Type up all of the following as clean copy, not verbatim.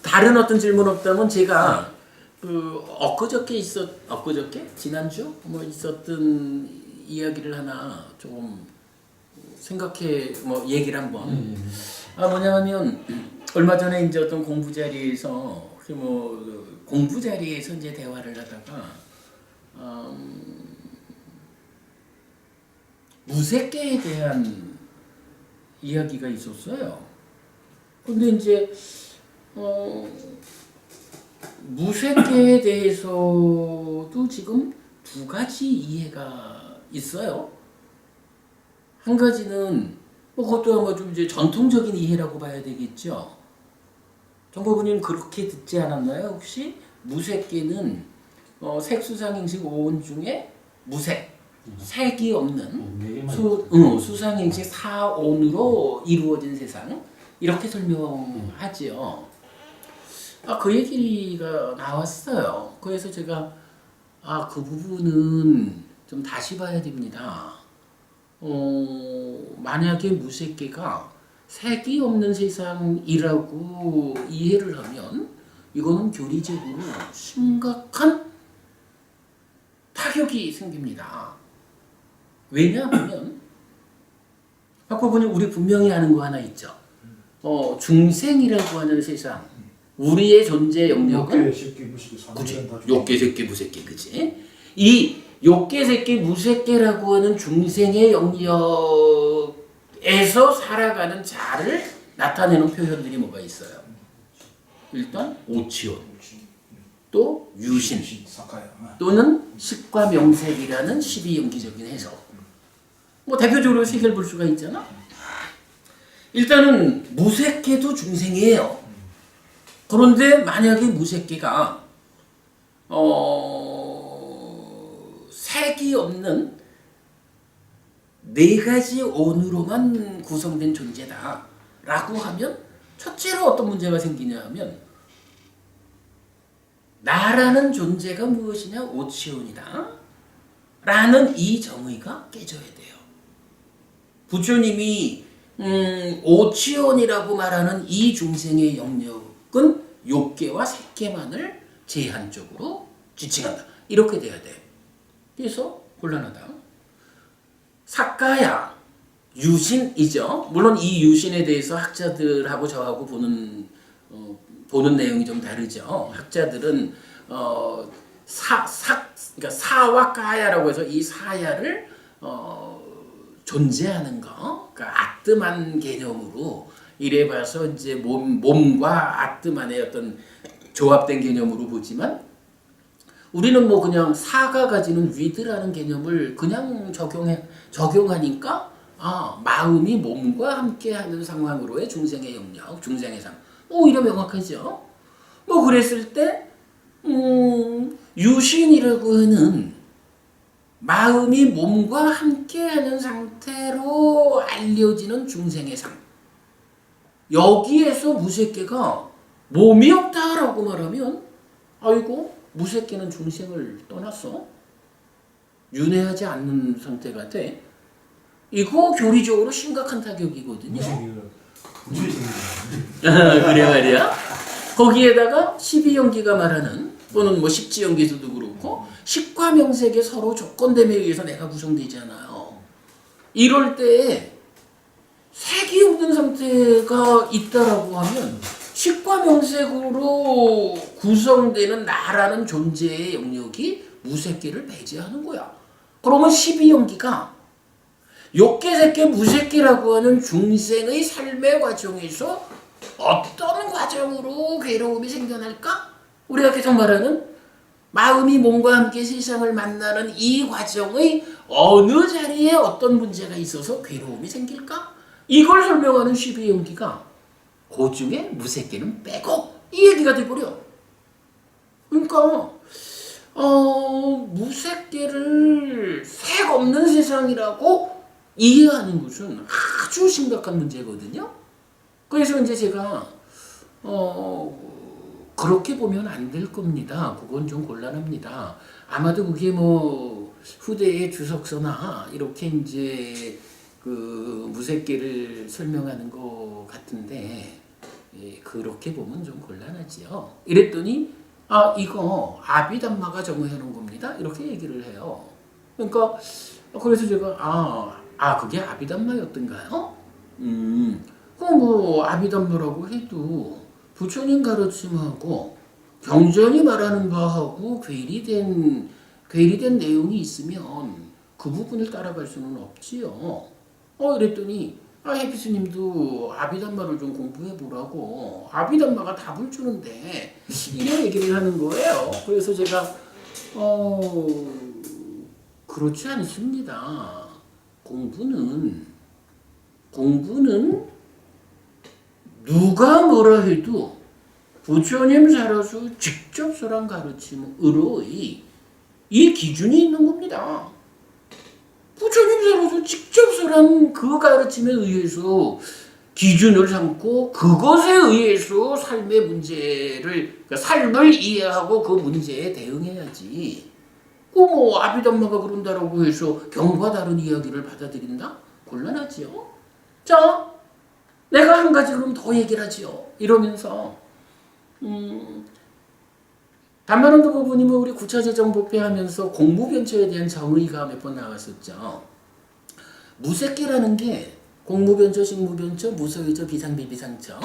다른 어떤 질문 없다면 제가 엊그저께 지난주 뭐 있었던 이야기를 하나 조금 생각해 얘기를 한번. 뭐냐면 얼마 전에 이제 어떤 공부 자리에서 공부 자리에서 이제 대화를 하다가 무색계에 대한 이야기가 있었어요. 근데 이제 무색계에 대해서도 지금 두 가지 이해가 있어요. 한 가지는 그것도 아마 좀 이제 전통적인 이해라고 봐야 되겠죠. 정보부님 그렇게 듣지 않았나요? 혹시 무색계는 색수상행식 5온 중에 무색, 색이 없는 수상행식 4온으로 이루어진 세상, 이렇게 설명하지요. 그 얘기가 나왔어요. 그래서 제가 그 부분은 좀 다시 봐야 됩니다. 만약에 무색계가 색이 없는 세상이라고 이해를 하면 이거는 교리적으로 심각한 타격이 생깁니다. 왜냐하면 아까 보니 우리 분명히 아는 거 하나 있죠. 중생이라고 하는 세상, 우리의 존재 영역은 욕계, 색계, 무색계, 그치? 이 욕계, 색계, 무색계라고 하는 중생의 영역에서 살아가는 자를 나타내는 표현들이 뭐가 있어요? 일단 오치온, 또 유신, 또는 식과 명색이라는 12연기적인 해석. 대표적으로 세 개를 볼 수가 있잖아. 일단은 무색계도 중생이에요. 그런데 만약에 무색계가 색이 없는 네 가지 온으로만 구성된 존재다라고 하면 첫째로 어떤 문제가 생기냐 하면 나라는 존재가 무엇이냐? 오치온이다 라는 이 정의가 깨져야 돼요. 부처님이 오치온이라고 말하는 이 중생의 영역은 욕계와 색계만을 제한적으로 지칭한다. 이렇게 돼야 돼. 그래서 곤란하다. 사가야, 유신이죠. 물론 이 유신에 대해서 학자들하고 저하고 보는 내용이 좀 다르죠. 학자들은 그러니까 사와 가야라고 해서 이 사야를 존재하는 거, 그러니까 아뜨만 개념으로 이래봐서 이제 몸과 아뜨만의 어떤 조합된 개념으로 보지만 우리는 그냥 사가 가지는 위드라는 개념을 그냥 적용하니까 마음이 몸과 함께하는 상황으로의 중생의 영역, 중생의 삶, 오히려 명확하죠. 그랬을 때 유신이라고 하는 마음이 몸과 함께하는 상태로 알려지는 중생의 삶, 여기에서 무색계가 몸이 없다라고 말하면 아이고 무색계는 중생을 떠났어, 윤회하지 않는 상태가 돼. 이거 교리적으로 심각한 타격이거든요. 그래 말이야. 거기에다가 12연기가 말하는 또는 십지연기에서도 그렇고 식과 명색에 서로 조건됨에 의해서 내가 구성되잖아요. 이럴 때 색이 없는 상태가 있다라고 하면 식과 명색으로 구성되는 나라는 존재의 영역이 무색계를 배제하는 거야. 그러면 12연기가 욕계, 색계, 무색계라고 하는 중생의 삶의 과정에서 어떤 과정으로 괴로움이 생겨날까? 우리가 계속 말하는 마음이 몸과 함께 세상을 만나는 이 과정의 어느 자리에 어떤 문제가 있어서 괴로움이 생길까? 이걸 설명하는 12연기가 그 중에 무색계는 빼고 이 얘기가 돼버려. 그러니까 무색계를 색 없는 세상이라고 이해하는 것은 아주 심각한 문제거든요. 그래서 이제 제가 그렇게 보면 안 될 겁니다. 그건 좀 곤란합니다. 아마도 그게 후대의 주석서나 이렇게 이제 무색계를 설명하는 것 같은데 그렇게 보면 좀 곤란하지요. 이랬더니 이거 아비담마가 정의하는 겁니다. 이렇게 얘기를 해요. 그러니까 그래서 제가 그게 아비담마였던가요? 그럼 뭐 아비담마라고 해도 부처님 가르침하고 경전이 말하는 바하고 괴리된 내용이 있으면 그 부분을 따라갈 수는 없지요. 이랬더니 해피스님도 아비담마를 좀 공부해 보라고 아비담마가 답을 주는데 이런 얘기를 하는 거예요. 그래서 제가 그렇지 않습니다. 공부는 누가 뭐라 해도 부처님 살아서 직접 설한 가르침으로 이 기준이 있는 겁니다. 부처님 살아서 직접 설한 그 가르침에 의해서 기준을 삼고 그것에 의해서 삶의 문제를, 그러니까 삶을 이해하고 그 문제에 대응해야지. 뭐 아비담마가 그런다라고 해서 경과 다른 이야기를 받아들인다? 곤란하지요. 자, 내가 한 가지 그럼 더 얘기를 하지요. 이러면서 담마론도 부부님은 우리 구차재정 법회하면서 공무변처에 대한 정의가 몇 번 나왔었죠. 무색계라는 게 공무변처, 식무변처, 무서유처, 비상비비상처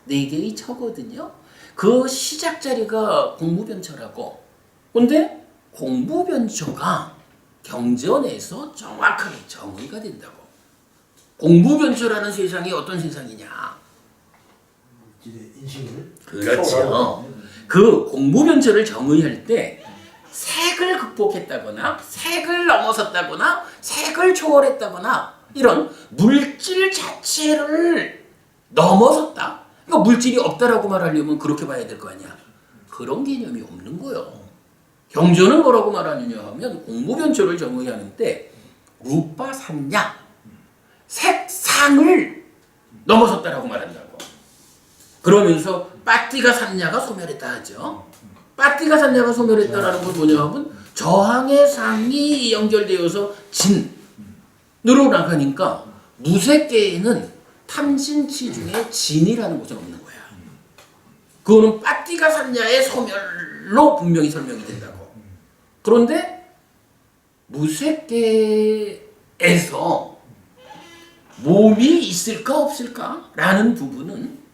4개의 처거든요. 그 시작 자리가 공무변처라고. 근데 공무변처가 경전에서 정확하게 정의가 된다고. 공무변처라는 세상이 어떤 세상이냐? 인식을 그렇죠. 그 공무변처를 정의할 때 색을 극복했다거나 색을 넘어섰다거나 색을 초월했다거나 이런 물질 자체를 넘어섰다. 그러니까 물질이 없다라고 말하려면 그렇게 봐야 될 거 아니야. 그런 개념이 없는 거예요. 경전은 뭐라고 말하느냐 하면 공무변처를 정의하는 때 루파 산냐 색상을 넘어섰다라고 말한다고. 그러면서 빠띠가 산냐가 소멸했다 하죠. 빠띠가 산냐가 소멸했다라는 건 뭐냐 하면 저항의 상이 연결되어서 진으로 나가니까 무색계에는 탐진치 중에 진이라는 것은 없는 거야. 그거는 빠띠가 산냐의 소멸로 분명히 설명이 된다고. 그런데 무색계에서 몸이 있을까 없을까? 라는 부분은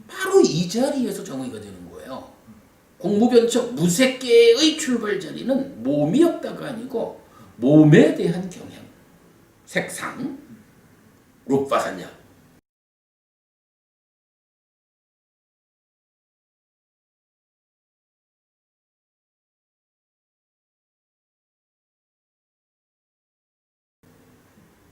바로 이 자리에서 정의가 되는 거예요. 공무변처 무색계의 출발 자리는 몸이었다가 아니고 몸에 대한 경향, 색상, 루파산냐.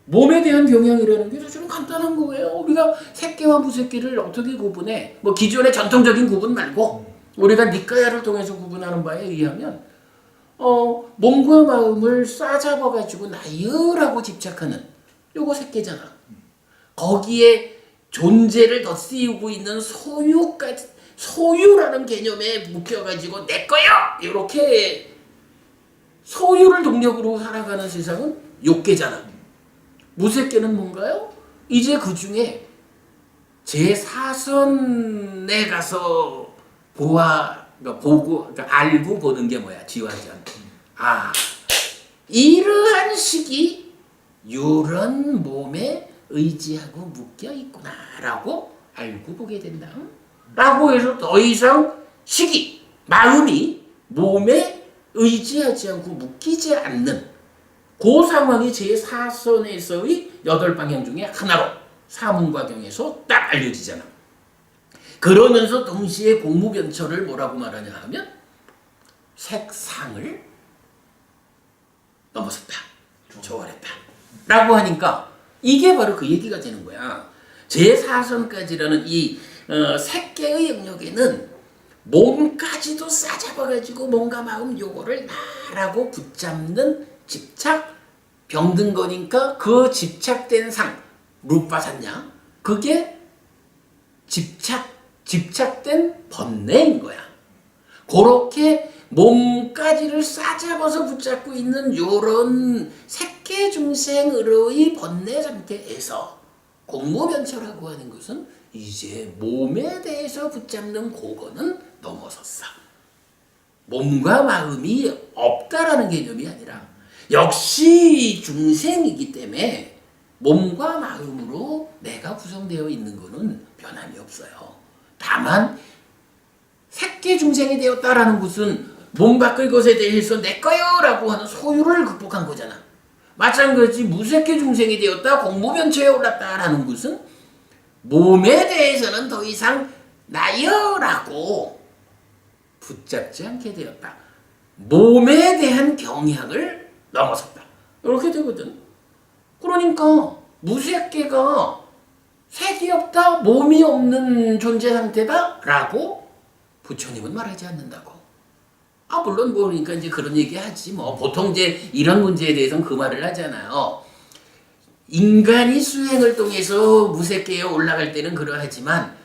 몸에 대한 경향이라는 게 사실은 간단한 거예요. 우리가 색계와 무색계를 어떻게 구분해? 뭐 기존의 전통적인 구분 말고 우리가 니까야를 통해서 구분하는 바에 의하면 몸과 마음을 싸잡아가지고 나열하고 집착하는 요거 색계잖아. 거기에 존재를 덧씌우고 있는 소유라는 개념에 묶여가지고 내 거야! 이렇게 소유를 동력으로 살아가는 세상은 욕계잖아. 무색계는 뭔가요? 이제 그 중에 제4선에 가서 알고 보는 게 뭐야? 지화전. 이러한 식이 이런 몸에 의지하고 묶여 있구나라고 알고 보게 된다. 라고 해서 더 이상 식이, 마음이 몸에 의지하지 않고 묶이지 않는 그 상황이 제4선에서의 8방향 중에 하나로 사문과경에서 딱 알려지잖아. 그러면서 동시에 공무변처를 뭐라고 말하냐 하면 색상을 넘어섰다. 초월했다. 라고 하니까 이게 바로 그 얘기가 되는 거야. 제4선까지라는 이 색계의 영역에는 몸까지도 싸잡아가지고 몸과 마음 요거를 나라고 붙잡는 집착, 병든 거니까 그 집착된 상, 루파산냐, 그게 집착된 번뇌인 거야. 그렇게 몸까지를 싸잡아서 붙잡고 있는 요런 색계 중생으로의 번뇌 상태에서 공무변처라고 하는 것은 이제 몸에 대해서 붙잡는 그거는 넘어섰어. 몸과 마음이 없다라는 개념이 아니라 역시 중생이기 때문에 몸과 마음으로 내가 구성되어 있는 것은 변함이 없어요. 다만 새끼 중생이 되었다라는 것은 몸 밖의 것에 대해서 내 거요라고 하는 소유를 극복한 거잖아. 마찬가지 무새끼 중생이 되었다, 공무변처에 올랐다라는 것은 몸에 대해서는 더 이상 나요라고 붙잡지 않게 되었다. 몸에 대한 경향을 넘어섰다. 이렇게 되거든. 그러니까 무새끼가 색이 없다, 몸이 없는 존재 상태다라고 부처님은 말하지 않는다고. 물론 그러니까 이제 그런 얘기 하지 뭐. 보통 이제 이런 문제에 대해서는 그 말을 하잖아요. 인간이 수행을 통해서 무색계에 올라갈 때는 그러하지만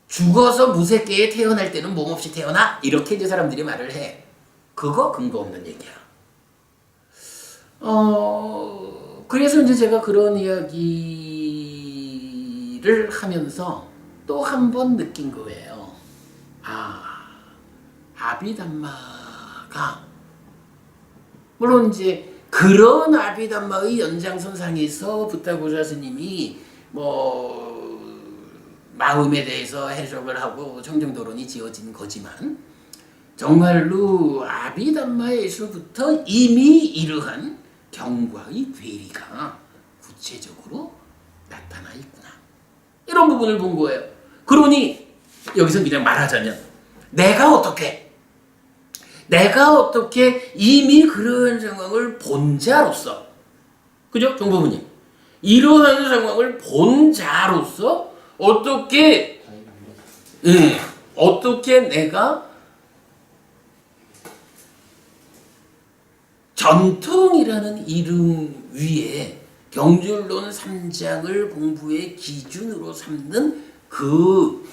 죽어서 무색계에 태어날 때는 몸없이 태어나? 이렇게 이제 사람들이 말을 해. 그거 근거 없는 얘기야. 그래서 이제 제가 그런 이야기를 하면서 또 한 번 느낀 거예요. 아비담마가 물론 이제 그런 아비담마의 연장선상에서 붓다고사 스님이 뭐 마음에 대해서 해석을 하고 청정도론이 지어진 거지만 정말로 아비담마에서부터 이미 이러한 경과의 괴리가 구체적으로 나타나 있구나. 이런 부분을 본 거예요. 그러니 여기서 그냥 말하자면 내가 어떻게 이미 그런 상황을 본 자로서, 그죠? 정부부님, 이러한 상황을 본 자로서 어떻게 내가 전통이라는 이름 위에 경줄론 3장을 공부의 기준으로 삼는 그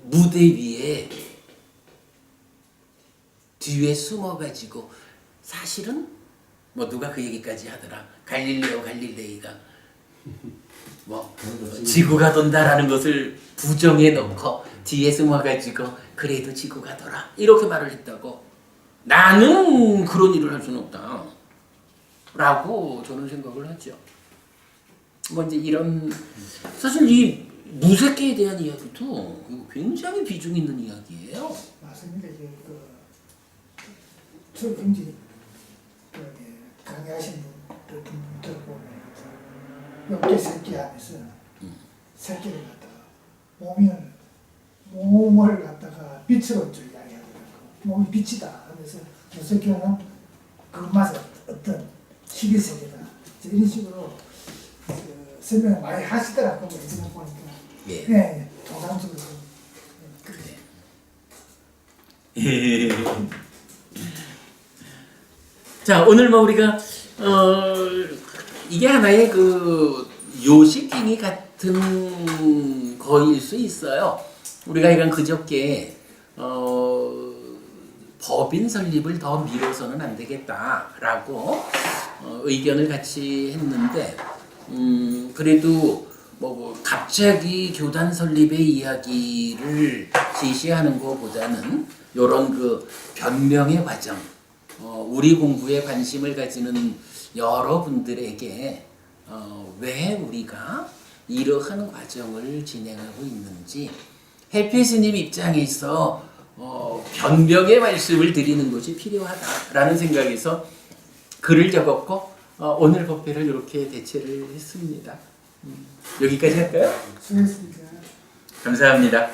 무대 위에 뒤에 숨어가지고 사실은 뭐 누가 그 얘기까지 하더라. 갈릴레이가 뭐 지구가 돈다라는 것을 부정해 놓고 뒤에 숨어가지고 그래도 지구가 돌아 이렇게 말을 했다고. 나는 그런 일을 할 수는 없다 라고 저는 생각을 하죠. 뭐 이제 이런 사실 이 무색계에 대한 이야기도 굉장히 비중 있는 이야기예요. 맞습니다. 저 굉장히 강의하신 분들 보면 육계 새끼 안에서 새끼를 갖다가 몸을 갖다가 빛으로 좀 이야기하더라고. 몸이 빛이다. 그래서 저 새끼는 그것마저 어떤 희귀세계다. 이런 식으로 설명을 많이 하시더라고요. 예전에 보니까. 네, 도상적으로. 그래. 자, 오늘 뭐 우리가 이게 하나의 그 요식행위 같은 거일 수 있어요. 우리가 이건 그저께 법인 설립을 더 미뤄서는 안 되겠다라고 의견을 같이 했는데 그래도 뭐 갑자기 교단 설립의 이야기를 제시하는 것보다는 이런 그 변명의 과정, 우리 공부에 관심을 가지는 여러분들에게 왜 우리가 이러한 과정을 진행하고 있는지 해피 스님 입장에서 변명의 말씀을 드리는 것이 필요하다라는 생각에서 글을 적었고 오늘 법회를 이렇게 대체를 했습니다. 여기까지 할까요? 수고했습니다. 감사합니다.